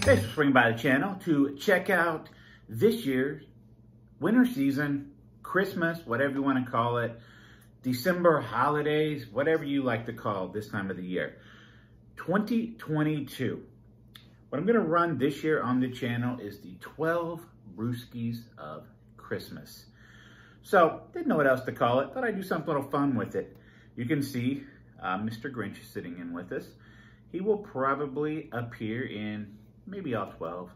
Thanks for swinging by the channel to check out this year's winter season, Christmas, whatever you want to call it, December holidays, whatever you like to call this time of the year. 2022. What I'm going to run this year on the channel is the 12 Brewskis of Christmas. So, didn't know what else to call it. Thought I'd do something a little fun with it. You can see Mr. Grinch is sitting in with us. He will probably appear in maybe all 12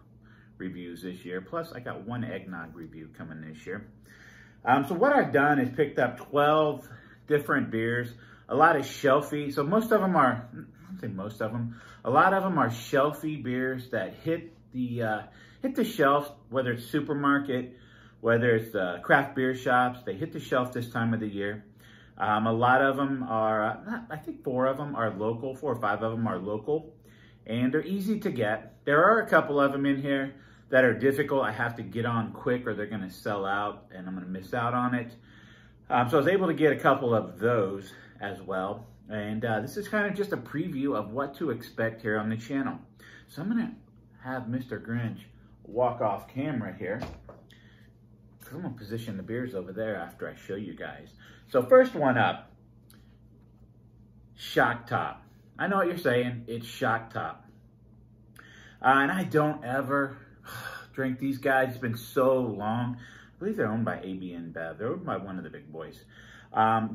reviews this year. Plus, I got one eggnog review coming this year. So what I've done is picked up 12 different beers, a lot of shelfie. So most of them are, I don't say most of them, a lot of them are shelfie beers that hit the shelf, whether it's supermarket, whether it's craft beer shops, they hit the shelf this time of the year. A lot of them are, I think 4 of them are local, 4 or 5 of them are local, and they're easy to get. There are a couple of them in here that are difficult. I have to get on quick or they're gonna sell out and I'm gonna miss out on it. So I was able to get a couple of those as well. And this is kind of just a preview of what to expect here on the channel. So I'm gonna have Mr. Grinch walk off camera here. I'm gonna position the beers over there after I show you guys. So first one up, Shock Top. I know what you're saying, it's Shock Top. And I don't ever drink these guys, it's been so long. I believe they're owned by AB InBev. They're owned by one of the big boys.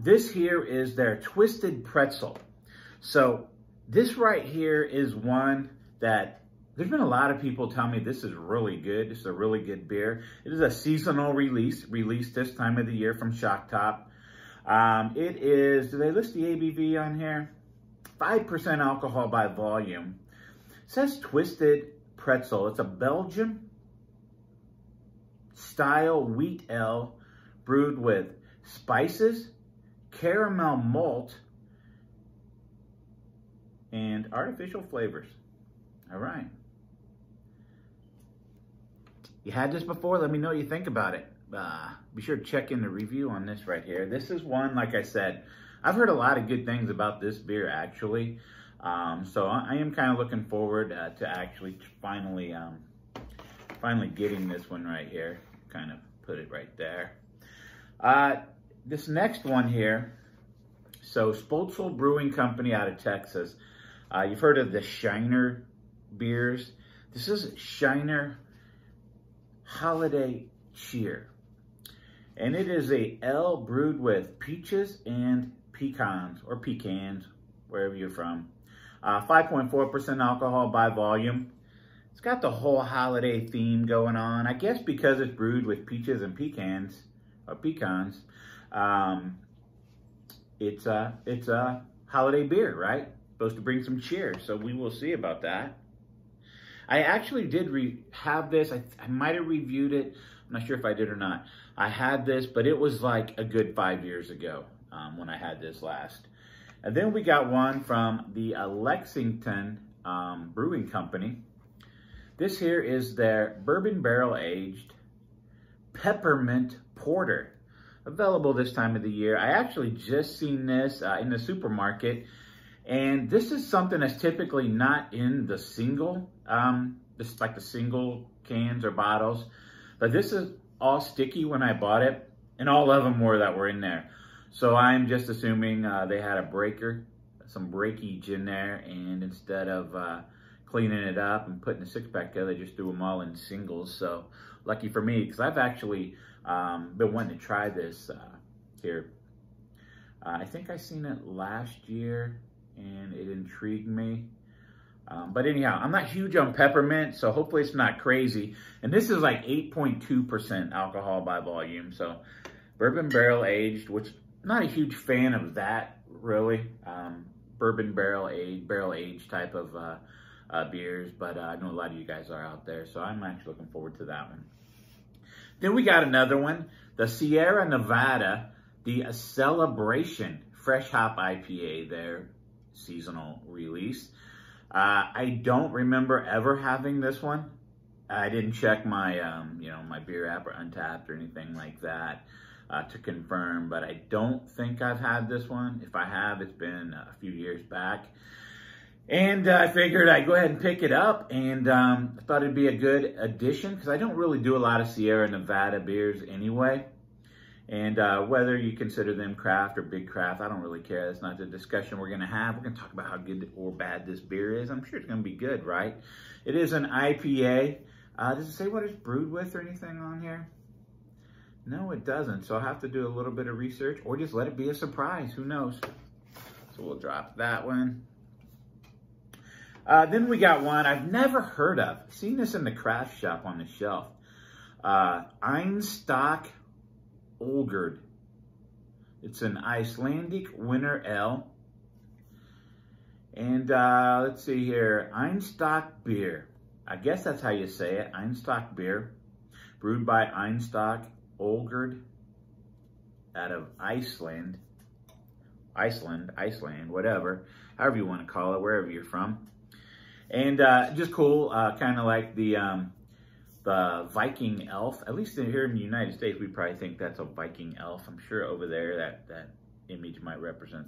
This here is their Twisted Pretzel. So this right here is one that there's been a lot of people tell me this is really good. This is a really good beer. It is a seasonal release this time of the year from Shock Top. It is, do they list the ABV on here? 5% alcohol by volume. It says Twisted Pretzel. It's a Belgian style wheat ale brewed with spices, caramel malt, and artificial flavors. All right. You had this before? Let me know what you think about it. Be sure to check in the review on this right here. This is one, like I said, I've heard a lot of good things about this beer actually. So I am kind of looking forward to actually finally getting this one right here. Kind of put it right there. This next one here, so Spoetzl Brewing Company out of Texas. You've heard of the Shiner beers. This is Shiner Holiday Cheer. And it is a ale brewed with peaches and pecans, or pecans, wherever you're from. 5.4% alcohol by volume. It's got the whole holiday theme going on. I guess because it's brewed with peaches and pecans, or pecans, it's a holiday beer, right? Supposed to bring some cheer, so we will see about that. I actually did have this. I might have reviewed it. I'm not sure if I did or not. I had this, but it was like a good 5 years ago when I had this last. And then we got one from the Lexington Brewing Company. This here is their bourbon barrel aged peppermint porter. Available this time of the year. I actually just seen this in the supermarket. And this is something that's typically not in the single, this is like the single cans or bottles. But this is all sticky when I bought it. And all of them were in there. So I'm just assuming they had a breaker, some breakage in there. And instead of cleaning it up and putting a 6-pack together, they just threw them all in singles. So lucky for me, because I've actually been wanting to try this here. I think I seen it last year and it intrigued me. But anyhow, I'm not huge on peppermint, so hopefully it's not crazy. And this is like 8.2% alcohol by volume. So bourbon barrel aged, which I'm not a huge fan of that really. Bourbon barrel aged type of beers, but I know a lot of you guys are out there, so I'm actually looking forward to that one. Then we got another one, the Sierra Nevada, the Celebration Fresh Hop IPA, their seasonal release. I don't remember ever having this one. I didn't check my, my beer app or Untappd or anything like that to confirm, but I don't think I've had this one. If I have, it's been a few years back. And I figured I'd go ahead and pick it up, and I thought it'd be a good addition because I don't really do a lot of Sierra Nevada beers anyway. And whether you consider them craft or big craft, I don't really care. That's not the discussion we're going to have. We're going to talk about how good or bad this beer is. I'm sure it's going to be good, right? It is an IPA. Does it say what it's brewed with or anything on here? No, it doesn't. So I'll have to do a little bit of research or just let it be a surprise. Who knows? So we'll drop that one. Then we got one I've never heard of. I've seen this in the craft shop on the shelf. Einstök Olgerd. It's an Icelandic winter ale. And let's see here. Einstök beer. I guess that's how you say it. Einstök beer. Brewed by Einstök Olgerd out of Iceland, whatever. However you want to call it, wherever you're from. And just cool, kind of like the Viking elf. At least here in the United States, we probably think that's a Viking elf. I'm sure over there that image might represent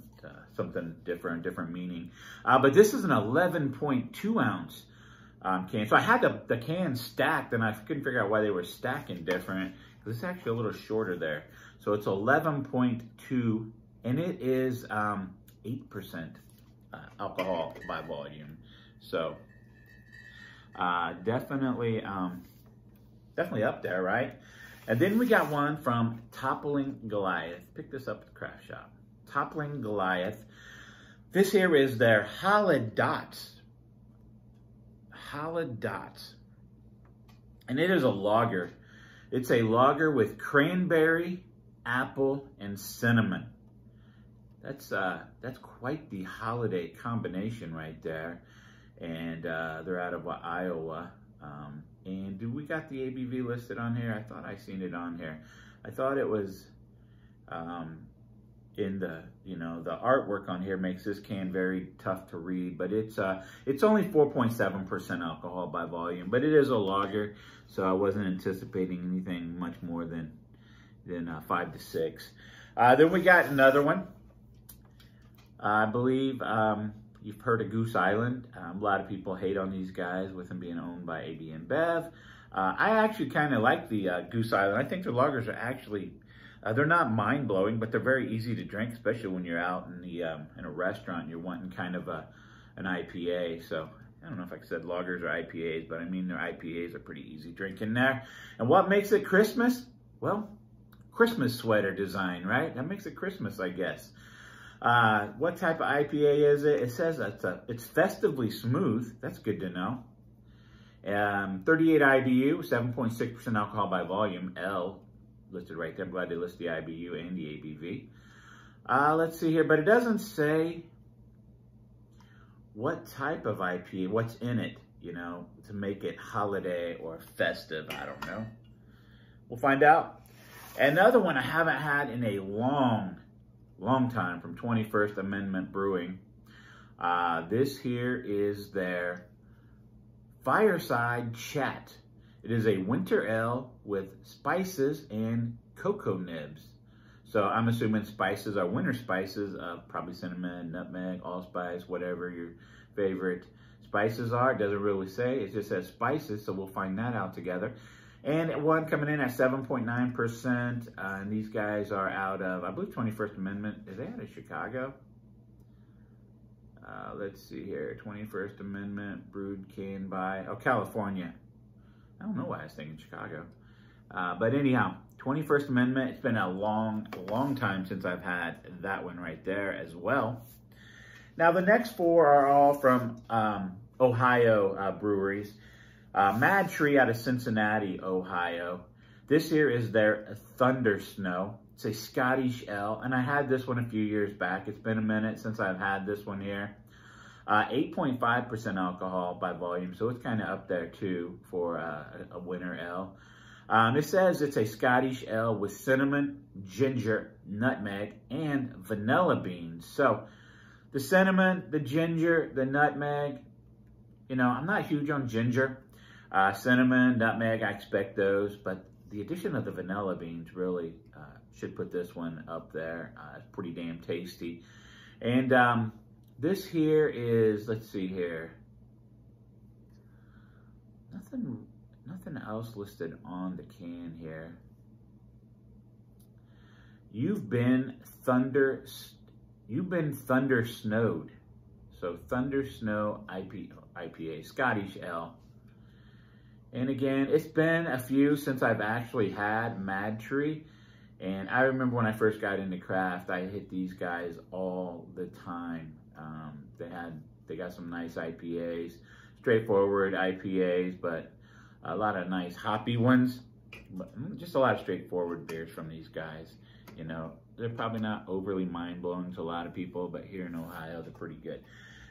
something different, different meaning. But this is an 11.2 ounce can. So I had the can stacked, and I couldn't figure out why they were stacking different. Because it's actually a little shorter there. So it's 11.2, and it is 8% alcohol by volume. So definitely up there, right? And then we got one from Toppling Goliath. Pick this up at the craft shop. Toppling Goliath. This here is their Haladots. And it is a lager. It's a lager with cranberry, apple, and cinnamon. That's quite the holiday combination right there. And they're out of Iowa. And do we got the ABV listed on here? I thought I seen it on here. I thought it was in the, the artwork on here makes this can very tough to read, but it's only 4.7% alcohol by volume, but it is a lager, so I wasn't anticipating anything much more than 5 to 6. Then we got another one. I believe you've heard of Goose Island. A lot of people hate on these guys with them being owned by AB InBev. I actually kind of like the Goose Island. I think their lagers are actually, they're not mind-blowing, but they're very easy to drink, especially when you're out in a restaurant and you're wanting kind of an IPA. So I don't know if I said lagers or IPAs, but I mean their IPAs are pretty easy drinking there. And what makes it Christmas? Well, Christmas sweater design, right? That makes it Christmas, I guess. What type of IPA is it? It says it's festively smooth. That's good to know. 38 IBU, 7.6% alcohol by volume. L listed right there. I'm glad they list the IBU and the ABV. Let's see here, but it doesn't say what type of IPA, what's in it, to make it holiday or festive. I don't know. We'll find out. Another one I haven't had in a long time from 21st Amendment Brewing. This here is their Fireside Chat. It is a winter ale with spices and cocoa nibs. So I'm assuming spices are winter spices, probably cinnamon, nutmeg, allspice, whatever your favorite spices are. It doesn't really say, it just says spices, so we'll find that out together. And one coming in at 7.9%, and these guys are out of, I believe, 21st Amendment. Is they out of Chicago? Let's see here, 21st Amendment, brewed, canned by, California. I don't know why I was thinking Chicago. But anyhow, 21st Amendment, it's been a long time since I've had that one right there as well. Now, the next four are all from Ohio breweries. Mad Tree out of Cincinnati, Ohio. This here is their Thunder Snow. It's a Scottish ale, and I had this one a few years back. It's been a minute since I've had this one here. 8.5% alcohol by volume, so it's kind of up there too for a winter ale. It says it's a Scottish ale with cinnamon, ginger, nutmeg, and vanilla beans. So the cinnamon, the ginger, the nutmeg, I'm not huge on ginger. Cinnamon, nutmeg, I expect those, but the addition of the vanilla beans really should put this one up there. It's pretty damn tasty. And This here is, let's see here. Nothing else listed on the can here. You've been thunder snowed. So Thunder Snow IPA, Scottish Ale. And again, it's been a few since I've actually had Mad Tree. And I remember when I first got into craft, I hit these guys all the time. They got some nice IPAs, straightforward IPAs, but a lot of nice hoppy ones. But just a lot of straightforward beers from these guys. You know, they're probably not overly mind-blowing to a lot of people, but here in Ohio, they're pretty good.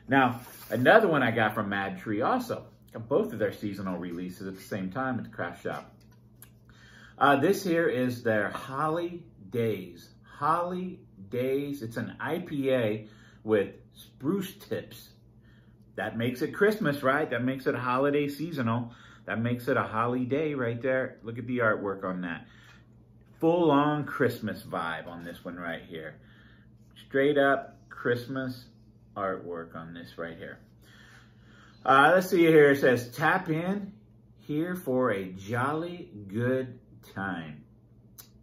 Now, another one I got from Mad Tree also. Got both of their seasonal releases at the same time at the craft shop. This here is their Holly Days. Holly Days. It's an IPA with spruce tips. That makes it Christmas, right? That makes it a holiday seasonal. That makes it a holly day right there. Look at the artwork on that. Full-on Christmas vibe on this one right here. Straight up Christmas artwork on this right here. Let's see here. It says, tap in here for a jolly good time.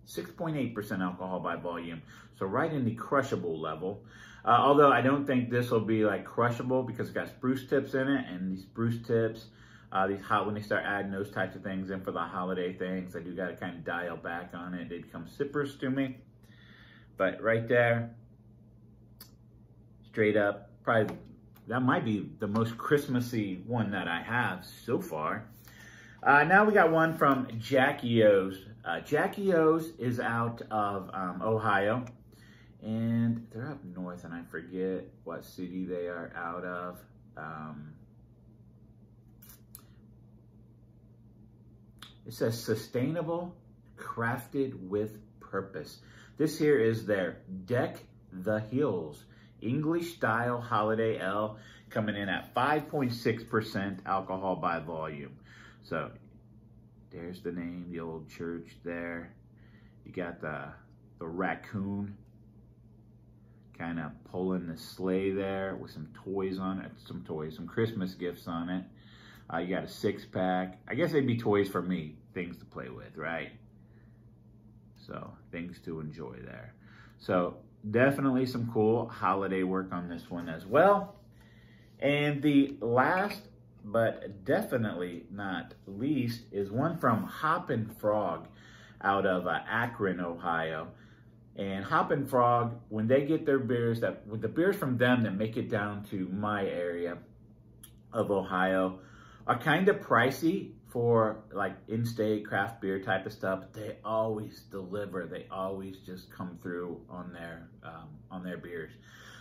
6.8% alcohol by volume. So right in the crushable level. Although I don't think this will be like crushable because it's got spruce tips in it. And these spruce tips, when they start adding those types of things in for the holiday things, I do got to kind of dial back on it. They become sippers to me. But right there, straight up, probably that might be the most Christmassy one that I have so far. Now we got one from Jackie O's. Jackie O's is out of Ohio, and they're up north, and I forget what city they are out of. It says sustainable, crafted with purpose. This here is their Deck the Hills English style holiday ale, coming in at 5.6% alcohol by volume. So there's the name, the old church there. You got the raccoon kind of pulling the sleigh there with some toys on it. Some Christmas gifts on it. You got a 6-pack. I guess they'd be toys for me, things to play with, right? So things to enjoy there. So definitely some cool holiday work on this one as well. And the last, but definitely not least, is one from Hoppin' Frog out of Akron, Ohio. And Hoppin' Frog, when they get their beers, with the beers from them that make it down to my area of Ohio, are kind of pricey for like in-state craft beer type of stuff. But they always deliver. They always just come through on their beers.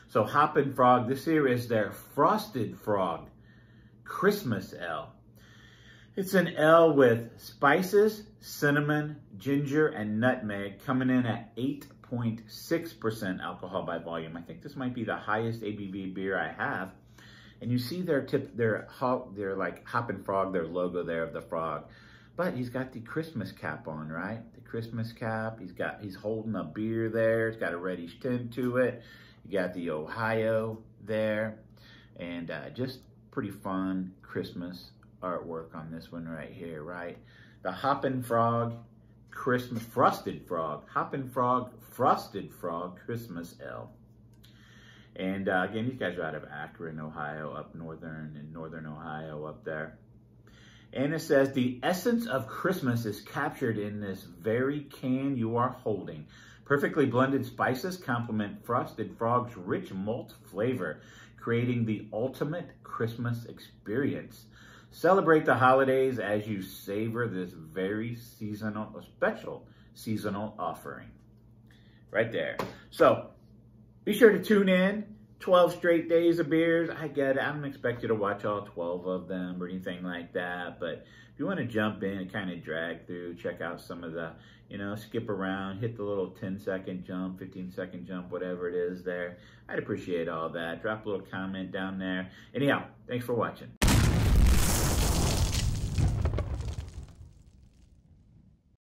So Hoppin' Frog, this here is their Frosted Frog Christmas Ale. It's an ale with spices, cinnamon, ginger, and nutmeg, coming in at 8.6% alcohol by volume. I think this might be the highest ABV beer I have. And you see their like Hoppin' Frog, their logo there of the frog. But he's got the Christmas cap on, right? The Christmas cap. He's holding a beer there. It's got a reddish tint to it. You got the Ohio there. And just pretty fun Christmas artwork on this one right here, right? The Hoppin' Frog Christmas Frosted Frog. Hoppin' Frog Frosted Frog Christmas Ale. And again, these guys are out of Akron, Ohio, up northern Ohio up there. And it says, the essence of Christmas is captured in this very can you are holding. Perfectly blended spices complement Frosted Frog's rich malt flavor, creating the ultimate Christmas experience. Celebrate the holidays as you savor this very special seasonal offering. Right there. So, be sure to tune in. 12 straight days of beers. I get it. I don't expect you to watch all 12 of them or anything like that. But if you want to jump in and kind of drag through, check out some of the, skip around, hit the little 10-second jump, 15-second jump, whatever it is there. I'd appreciate all that. Drop a little comment down there. Anyhow, thanks for watching.